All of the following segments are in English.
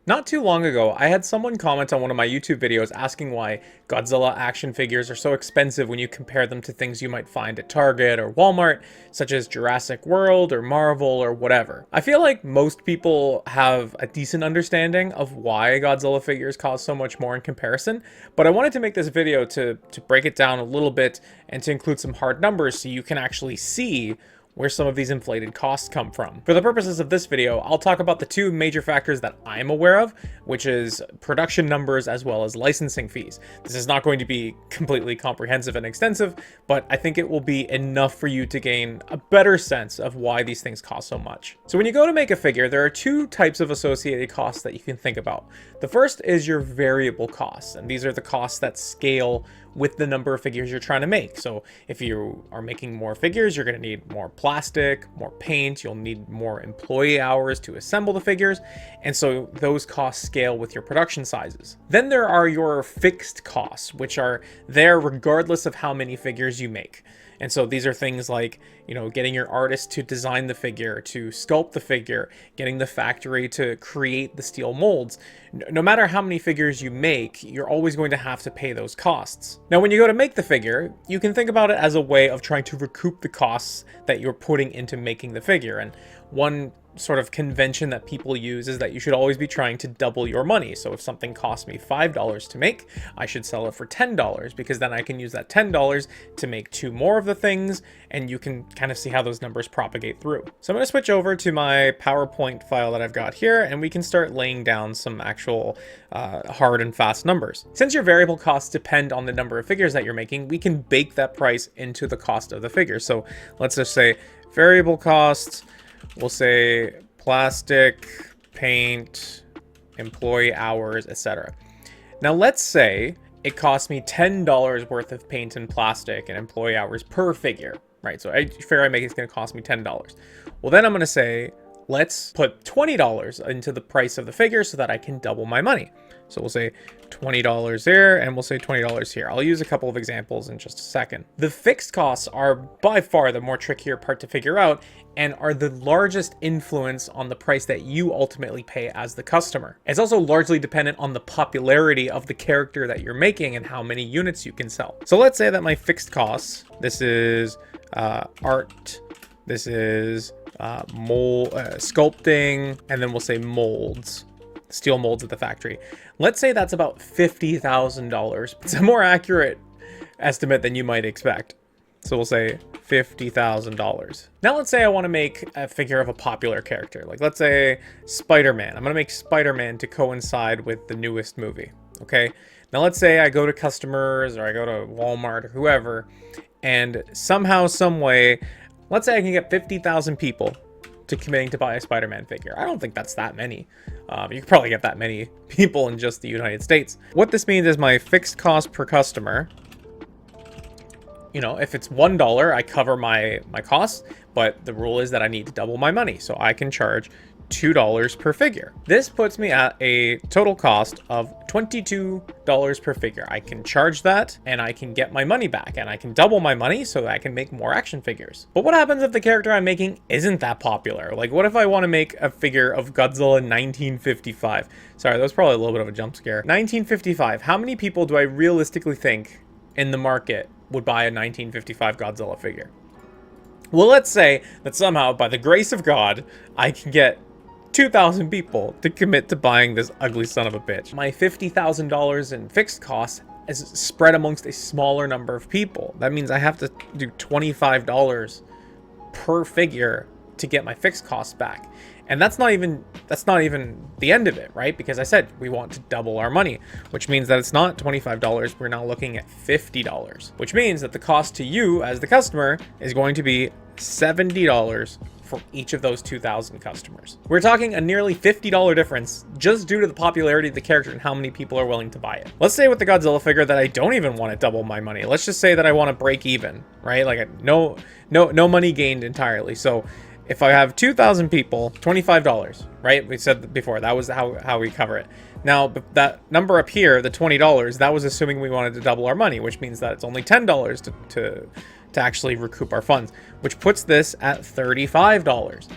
Not too long ago, I had someone comment on one of my YouTube videos asking why Godzilla action figures are so expensive when you compare them to things you might find at Target or Walmart, such as Jurassic World or Marvel or whatever. I feel like most people have a decent understanding of why Godzilla figures cost so much more in comparison, but I wanted to make this video to break it down a little bit and to include some hard numbers so you can actually see where some of these inflated costs come from. For the purposes of this video, I'll talk about the two major factors that I'm aware of, which is production numbers as well as licensing fees. This is not going to be completely comprehensive and extensive, but I think it will be enough for you to gain a better sense of why these things cost so much. So when you go to make a figure, there are two types of associated costs that you can think about. The first is your variable costs, and these are the costs that scale with the number of figures you're trying to make. So if you are making more figures, you're going to need more plastic, more paint, you'll need more employee hours to assemble the figures, and so those costs scale with your production sizes. Then there are your fixed costs, which are there regardless of how many figures you make. And so these are things like, you know, getting your artist to design the figure, to sculpt the figure, getting the factory to create the steel molds. No matter how many figures you make, you're always going to have to pay those costs. Now, when you go to make the figure, you can think about it as a way of trying to recoup the costs that you're putting into making the figure. And one sort of convention that people use is that you should always be trying to double your money. So if something costs me $5 to make, I should sell it for $10 because then I can use that $10 to make two more of the things, and you can kind of see how those numbers propagate through. So I'm going to switch over to my PowerPoint file that I've got here, and we can start laying down some actual hard and fast numbers. Since your variable costs depend on the number of figures that you're making, we can bake that price into the cost of the figure. So let's just say variable costs, we'll say plastic, paint, employee hours, etc. Now let's say it costs me $10 worth of paint and plastic and employee hours per figure, right? So every figure I make is going to cost me $10. Well, then I'm going to say, let's put $20 into the price of the figure so that I can double my money. So we'll say $20 there, and we'll say $20 here. I'll use a couple of examples in just a second. The fixed costs are by far the more trickier part to figure out and are the largest influence on the price that you ultimately pay as the customer. It's also largely dependent on the popularity of the character that you're making and how many units you can sell. So let's say that my fixed costs, this is art, this is mold, sculpting, and then we'll say molds. Steel molds at the factory. Let's say that's about $50,000. It's a more accurate estimate than you might expect. So we'll say $50,000. Now let's say I want to make a figure of a popular character. Like let's say Spider-Man. I'm going to make Spider-Man to coincide with the newest movie. Okay. Now let's say I go to customers or I go to Walmart or whoever, and somehow, some way, let's say I can get 50,000 people to committing to buy a Spider-Man figure. I don't think that's that many. You could probably get that many people in just the United States. What this means is my fixed cost per customer, you know, if it's $1, I cover my costs, but the rule is that I need to double my money. So I can charge $2 per figure. This puts me at a total cost of $22 per figure. I can charge that and I can get my money back and I can double my money so that I can make more action figures. But what happens if the character I'm making isn't that popular? Like what if I want to make a figure of Godzilla 1955? Sorry, that was probably a little bit of a jump scare. 1955, how many people do I realistically think in the market would buy a 1955 Godzilla figure? Well, let's say that somehow, by the grace of God, I can get 2,000 people to commit to buying this ugly son of a bitch. My $50,000 in fixed costs is spread amongst a smaller number of people. That means I have to do $25 per figure to get my fixed costs back. And that's not even the end of it, right? Because I said we want to double our money, which means that it's not $25. We're now looking at $50, which means that the cost to you as the customer is going to be $70 for each of those 2,000 customers. We're talking a nearly $50 difference just due to the popularity of the character and how many people are willing to buy it. Let's say with the Godzilla figure that I don't even want to double my money. Let's just say that I want to break even, right? Like no money gained entirely. So if I have 2,000 people, $25, right? We said before, that was how we cover it. Now, that number up here, the $20, that was assuming we wanted to double our money, which means that it's only $10 to actually recoup our funds, which puts this at $35.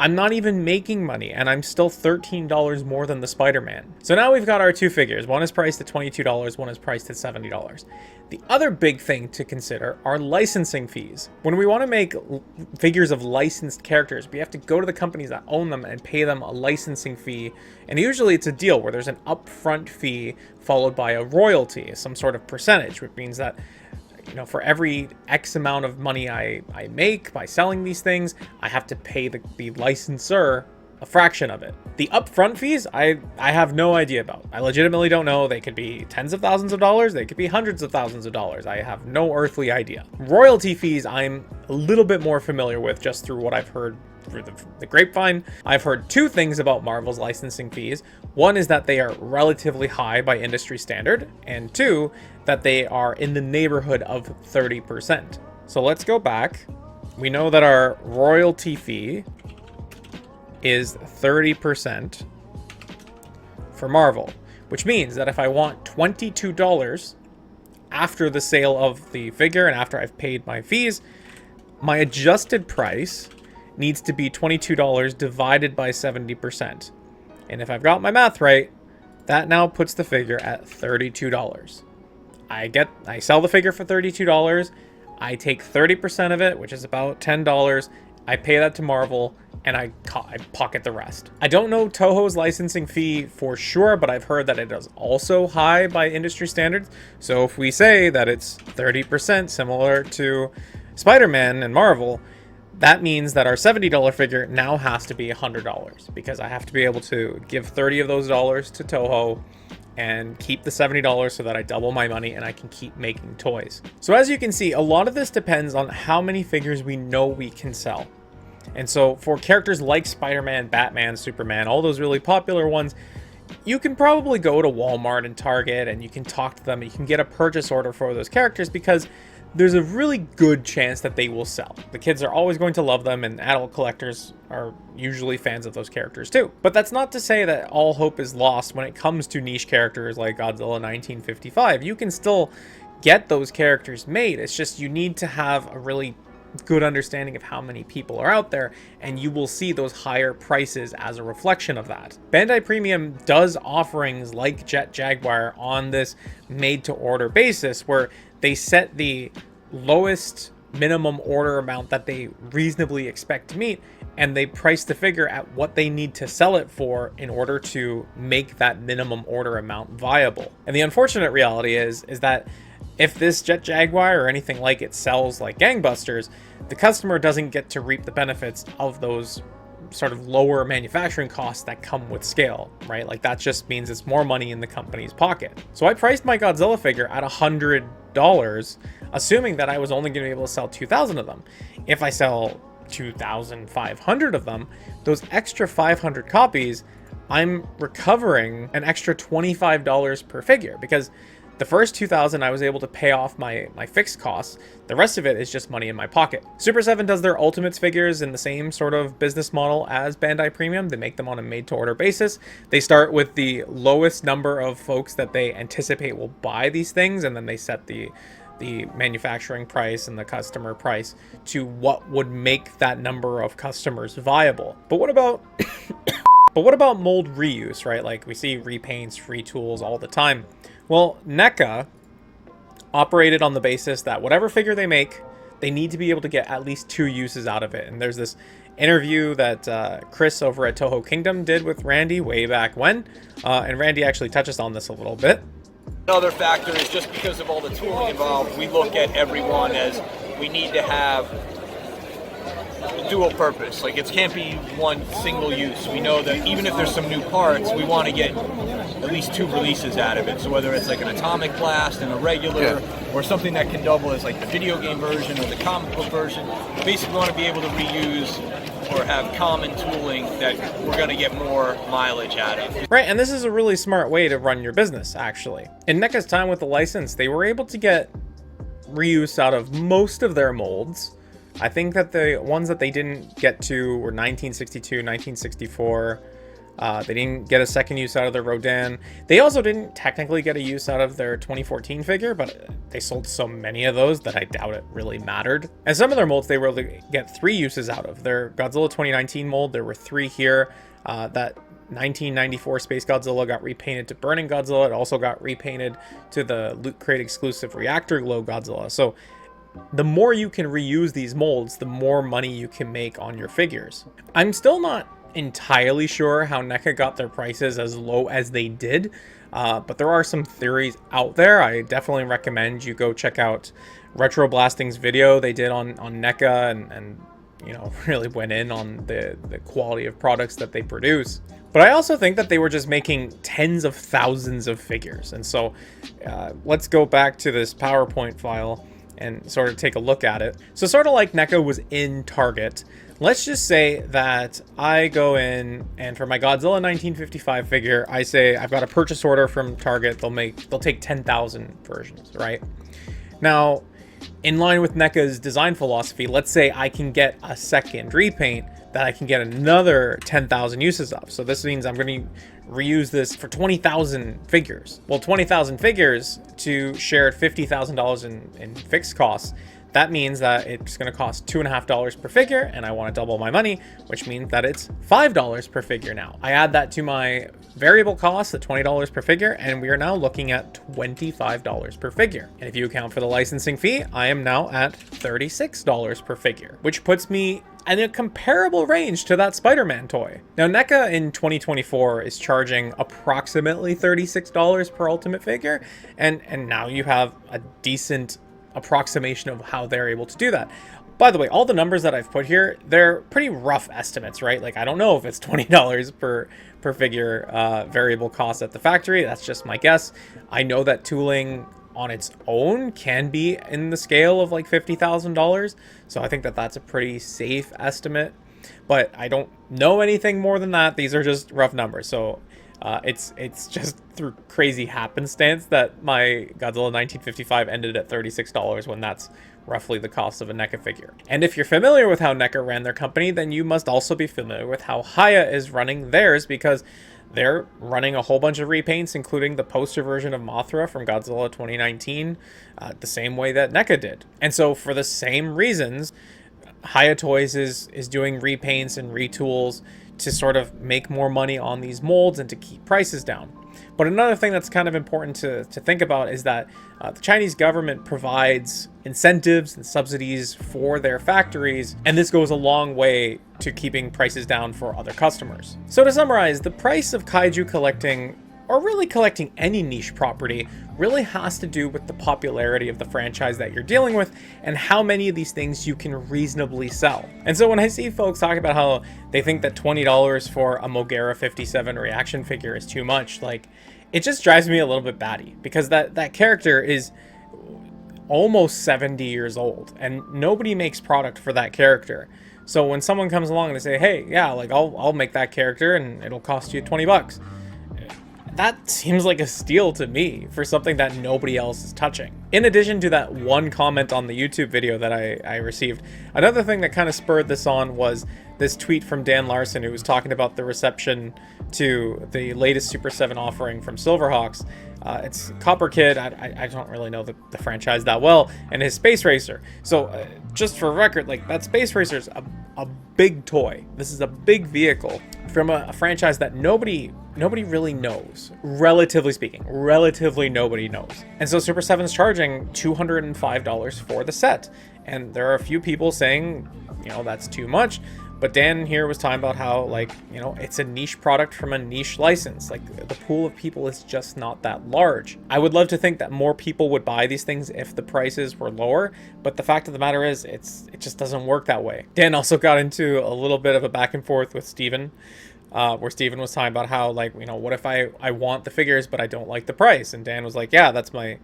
I'm not even making money, and I'm still $13 more than the Spider-Man. So now we've got our two figures. One is priced at $22, one is priced at $70. The other big thing to consider are licensing fees. When we want to make figures of licensed characters, we have to go to the companies that own them and pay them a licensing fee. And usually it's a deal where there's an upfront fee followed by a royalty, some sort of percentage, which means that, you know, for every X amount of money I make by selling these things, I have to pay the licensor a fraction of it. The upfront fees, I have no idea about. I legitimately don't know. They could be tens of thousands of dollars. They could be hundreds of thousands of dollars. I have no earthly idea. Royalty fees, I'm a little bit more familiar with just through what I've heard through the grapevine. I've heard two things about Marvel's licensing fees. One is that they are relatively high by industry standard, and two, that they are in the neighborhood of 30%. So let's go back. We know that our royalty fee is 30% for Marvel, which means that if I want $22 after the sale of the figure and after I've paid my fees, my adjusted price needs to be $22 divided by 70%. And if I've got my math right, that now puts the figure at $32. I sell the figure for $32. I take 30% of it, which is about $10. I pay that to Marvel, and I pocket the rest. I don't know Toho's licensing fee for sure, but I've heard that it is also high by industry standards. So if we say that it's 30% similar to Spider-Man and Marvel, that means that our $70 figure now has to be $100, because I have to be able to give 30 of those dollars to Toho and keep the $70 so that I double my money and I can keep making toys. So as you can see, a lot of this depends on how many figures we know we can sell. And so for characters like Spider-Man, Batman, Superman, all those really popular ones, you can probably go to Walmart and Target and you can talk to them and you can get a purchase order for those characters, because there's a really good chance that they will sell. The kids are always going to love them, and adult collectors are usually fans of those characters too. But that's not to say that all hope is lost when it comes to niche characters like Godzilla 1955. You can still get those characters made. It's just you need to have a really good understanding of how many people are out there, and you will see those higher prices as a reflection of that. Bandai Premium does offerings like Jet Jaguar on this made-to-order basis, where they set the lowest minimum order amount that they reasonably expect to meet, and they price the figure at what they need to sell it for in order to make that minimum order amount viable. And the unfortunate reality is that if this Jet Jaguar or anything like it sells like gangbusters, the customer doesn't get to reap the benefits of those sort of lower manufacturing costs that come with scale, right? Like that just means it's more money in the company's pocket. So I priced my Godzilla figure at $100, assuming that I was only going to be able to sell 2,000 of them. If I sell 2,500 of them, those extra 500 copies, I'm recovering an extra $25 per figure, because the first 2,000 I was able to pay off my fixed costs. The rest of it is just money in my pocket. Super 7 does their Ultimates figures in the same sort of business model as Bandai Premium. They make them on a made-to-order basis. They start with the lowest number of folks that they anticipate will buy these things, and then they set the manufacturing price and the customer price to what would make that number of customers viable. But what about mold reuse, right? Like we see repaints, retools all the time. Well, NECA operated on the basis that whatever figure they make, they need to be able to get at least 2 uses out of it. And there's this interview that Chris over at Toho Kingdom did with Randy way back when, and Randy actually touches on this a little bit. Another factor is just because of all the tooling involved, we look at everyone as we need to have a dual purpose. Like it can't be one single use. We know that even if there's some new parts, we want to get at least 2 releases out of it. So whether it's like an atomic blast and a regular, or something that can double as like the video game version or the comic book version, basically want to be able to reuse or have common tooling that we're going to get more mileage out of. Right, and this is a really smart way to run your business, actually. In NECA's time with the license, they were able to get reuse out of most of their molds. I think that the ones that they didn't get to were 1962, 1964, They didn't get a second use out of their Rodan. They also didn't technically get a use out of their 2014 figure, but they sold so many of those that I doubt it really mattered. And some of their molds they were able to get 3 uses out of. Their Godzilla 2019 mold, there were 3 here. That 1994 Space Godzilla got repainted to Burning Godzilla. It also got repainted to the Loot Crate exclusive Reactor Glow Godzilla. So the more you can reuse these molds, the more money you can make on your figures. I'm still not entirely sure how NECA got their prices as low as they did, but there are some theories out there. I definitely recommend you go check out Retro Blasting's video they did on NECA and you know, really went in on the quality of products that they produce. But I also think that they were just making tens of thousands of figures. And so let's go back to this PowerPoint file and sort of take a look at it. So sort of like NECA was in Target, let's just say that I go in and for my Godzilla 1955 figure, I say I've got a purchase order from Target. They'll take 10,000 versions, right? Now, in line with NECA's design philosophy, let's say I can get a second repaint that I can get another 10,000 uses of. So this means I'm going to reuse this for 20,000 figures. Well, 20,000 figures to share $50,000 in fixed costs. That means that it's going to cost $2.50 per figure, and I want to double my money, which means that it's $5 per figure now. I add that to my variable cost at $20 per figure, and we are now looking at $25 per figure. And if you account for the licensing fee, I am now at $36 per figure, which puts me in a comparable range to that Spider-Man toy. Now, NECA in 2024 is charging approximately $36 per ultimate figure, and now you have a decent approximation of how they're able to do that. By the way, all the numbers that I've put here, they're pretty rough estimates, right? Like, I don't know if it's $20 per figure variable cost at the factory. That's just my guess. I know that tooling on its own can be in the scale of like $50,000. So I think that that's a pretty safe estimate, but I don't know anything more than that. These are just rough numbers. So it's just through crazy happenstance that my Godzilla 1955 ended at $36 when that's roughly the cost of a NECA figure. And if you're familiar with how NECA ran their company, then you must also be familiar with how Haya is running theirs, because they're running a whole bunch of repaints, including the poster version of Mothra from Godzilla 2019, the same way that NECA did. And so for the same reasons, Haya Toys is doing repaints and retools to sort of make more money on these molds and to keep prices down. But another thing that's kind of important to think about is that the Chinese government provides incentives and subsidies for their factories, and this goes a long way to keeping prices down for other customers. So to summarize, the price of kaiju collecting, or really collecting any niche property, really has to do with the popularity of the franchise that you're dealing with and how many of these things you can reasonably sell. And so when I see folks talk about how they think that $20 for a Mogera 57 reaction figure is too much, like, it just drives me a little bit batty, because that character is almost 70 years old and nobody makes product for that character. So when someone comes along and they say, hey, yeah, like I'll make that character and it'll cost you 20 bucks. That seems like a steal to me for something that nobody else is touching. In addition to that one comment on the YouTube video that I received, another thing that kind of spurred this on was this tweet from Dan Larson, who was talking about the reception to the latest Super 7 offering from Silverhawks. It's Copper Kid, I don't really know the franchise that well, and his Space Racer. So just for record, like, that Space Racer is a big toy. This is a big vehicle from a franchise that nobody really knows, relatively speaking. Relatively nobody knows. And so Super 7's charging $205 for the set. And there are a few people saying, you know, that's too much. But Dan here was talking about how, like, you know, it's a niche product from a niche license. Like, the pool of people is just not that large. I would love to think that more people would buy these things if the prices were lower, but the fact of the matter is, it just doesn't work that way. Dan also got into a little bit of a back and forth with Steven, where Steven was talking about how, like, you know, what if I want the figures but I don't like the price? And Dan was like, yeah, that's my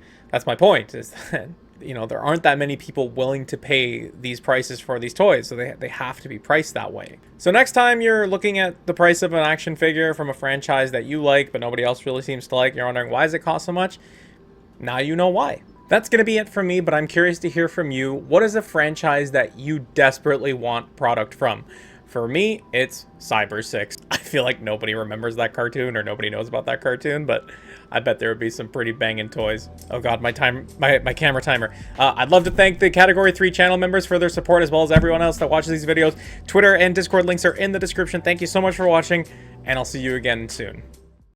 point, is that, you know, there aren't that many people willing to pay these prices for these toys, so they have to be priced that way. So next time you're looking at the price of an action figure from a franchise that you like but nobody else really seems to like, you're wondering, why does it cost so much? Now you know why. That's going to be it from me, but I'm curious to hear from you. What is a franchise that you desperately want product from? For me, it's Cyber 6. I feel like nobody remembers that cartoon or nobody knows about that cartoon, but I bet there would be some pretty banging toys. Oh god, my camera timer. I'd love to thank the Category 3 channel members for their support, as well as everyone else that watches these videos. Twitter and Discord links are in the description. Thank you so much for watching, and I'll see you again soon.